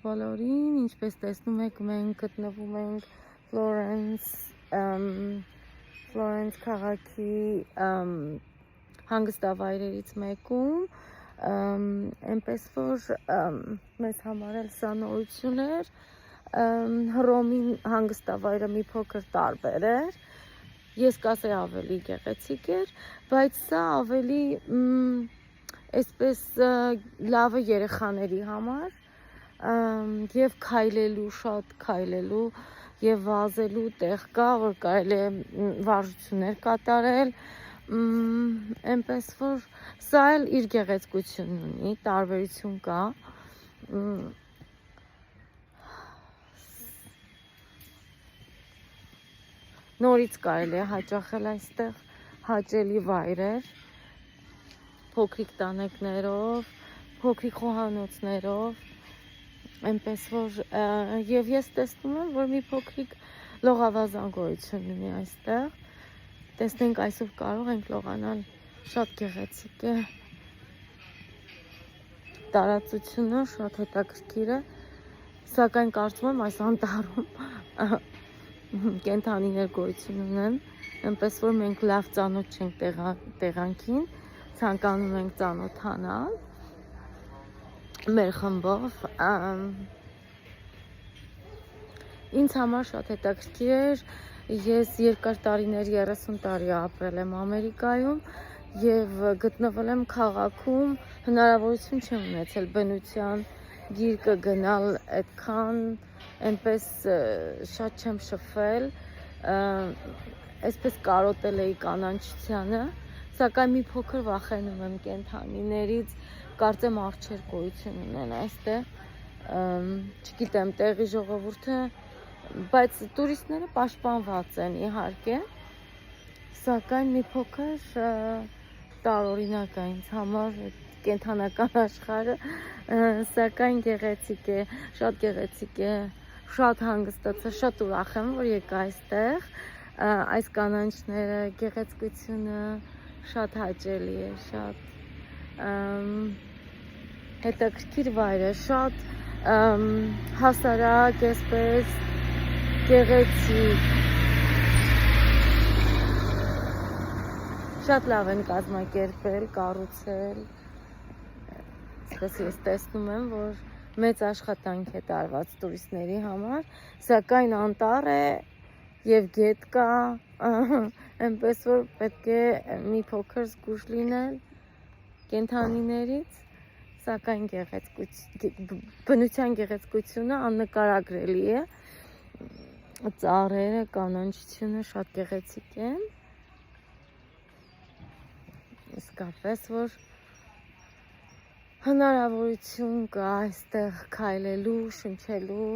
Բոլորին, ինչպես տեսնում եք, մենք գտնվում ենք Ֆլորենս քաղաքի հանգստավայրերից մեկում, այնպես որ մեզ համար էլ սա նորություն էր, Հռոմի հանգստավայրը մի փոքր տարբեր էր, ես կասեի ավելի գեղեցիկ էր, բայց սա ավելի այսպես լավ է երեխաների համար, և քայլելու, շատ քայլելու և վազելու տեղ կա, որ կարելի է վարժություններ կատարել, այնպես որ սա էլ իր գեղեցկությունն ունի, տարբերություն կա, նորից կարելի է հաճախել այստեղ, հաճելի վայր էր, փոքրիկ տանեքներով, փոքրիկ խոհանոցներով, այնպես որ և ես տեսնում եմ, որ մի փոքրիկ լողավազան գոյություն ունի այստեղ, տեսնենք այսօր կարող ենք լողանալ, շատ գեղեցիկ է, տարածությունը շատ հետաքրքիր է, սակայն կարծում եմ այս անտառում կենդանիներ գոյություն ունեն, այնպես որ մենք լավ ծանոթ չենք տեղանքին, ցանկանում ենք ծանոթանալ մեր խմբով, ինձ համար շատ հետաքրքիր էր, ես երկար տարիներ 30 տարի ապրել եմ Ամերիկայում և գտնվել եմ քաղաքում, հնարավորություն չեմ ունեցել բնության գիրկը գնալ այդքան, այնպես շատ չեմ շփվել, այսպես կարոտել էի կանանչությանը, սակայն մի փոքր վախենում եմ կենդանիներից, կարծեմ արջեր գոյություն ունեն այստեղ, չգիտեմ տեղի ժողովուրդը, բայց տուրիստները պաշտպանված են իհարկե, սակայն մի փոքր տարօրինակ է ինձ համար կենդանական աշխարհը, սակայն գեղեցիկ է, շատ գեղեցիկ է, շատ հանգստացա, շատ ուրախ եմ, որ եկա այստեղ, այս կանանչները, գեղեցկությունը շատ հաճելի է, շատ հետաքրքիր վայր է, շատ հասարակ, այսպես գեղեցիկ, շատ լավ են կազմակերպել, կառուցել, այսպես ես տեսնում եմ, որ մեծ աշխատանք է տարված տուրիստների համար, սակայն անտառ է և գետ կա, այնպես որ պետք է մի փոքր զգույշ լինել կենդանիներից, սակայն բնության գեղեցկությունը աննկարագրելի է, ծառերը, կանանչությունը շատ գեղեցիկ են, իսկապես որ հնարավորություն կա այստեղ քայլելու, շնչելու,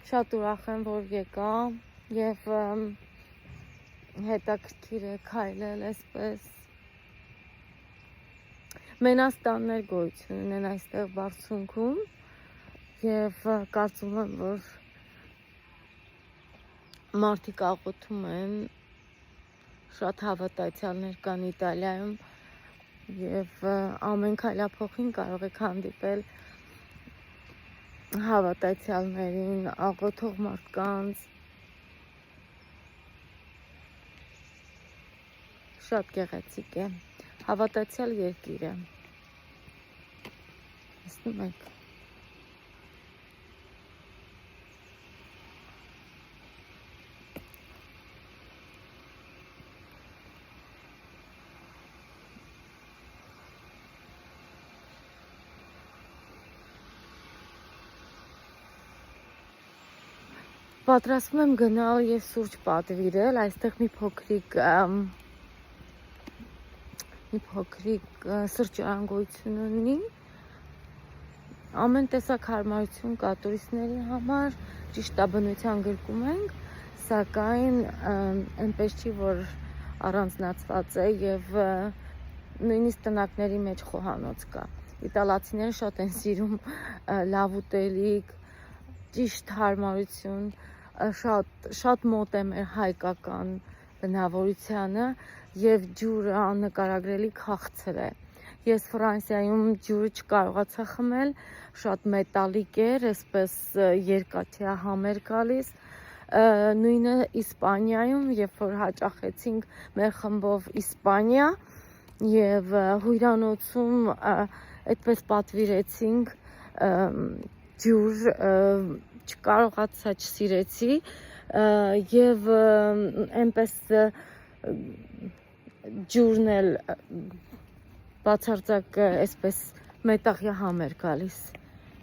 շատ ուրախ եմ, որ եկա և հետաքրքիր է քայլել այսպես, մենաստաններ գոյություն ունեն այստեղ բարձունքում և կարծում եմ, որ մարդիկ աղոթում են, շատ հավատացյալներ կան Իտալիայում և ամեն քայլափոխին կարող եք հանդիպել հավատացյալներին, աղոթող մարդկանց, շատ գեղեցիկ է, հավատացյալ երկիր է, տեսնում եք, պատրաստվում եմ գնալ և սուրճ պատվիրել, այստեղ մի փոքրիկ սրճարան գոյություն ունի, ամեն տեսակ հարմարություն կա տուրիստների համար, ճիշտ է բնության գրկում ենք, սակայն այնպես չի, որ առանձնացված է և նույնիսկ տնակների մեջ խոհանոց կա, իտալացիները շատ են սիրում լավ ուտելիք, ճիշտ հարմարություն, շատ մոտ է մեր հայկական բնավորությանը և ջուրը աննկարագրելի քաղցր է, ես Ֆրանսիայում ջուրը չկարողացա խմել, շատ մետալիկ էր, այսպես երկաթյա համ էր գալիս։ Նույնը Իսպանիայում, երբ որ հաճախեցինք մեր խմբով Իսպանիա եւ հյուրանոցում այդպես պատվիրեցինք ջուր, չկարողացա չսիրեցի եւ այնպես ջուրն էլ բացարձակ այսպես մետաղյա համ էր գալիս։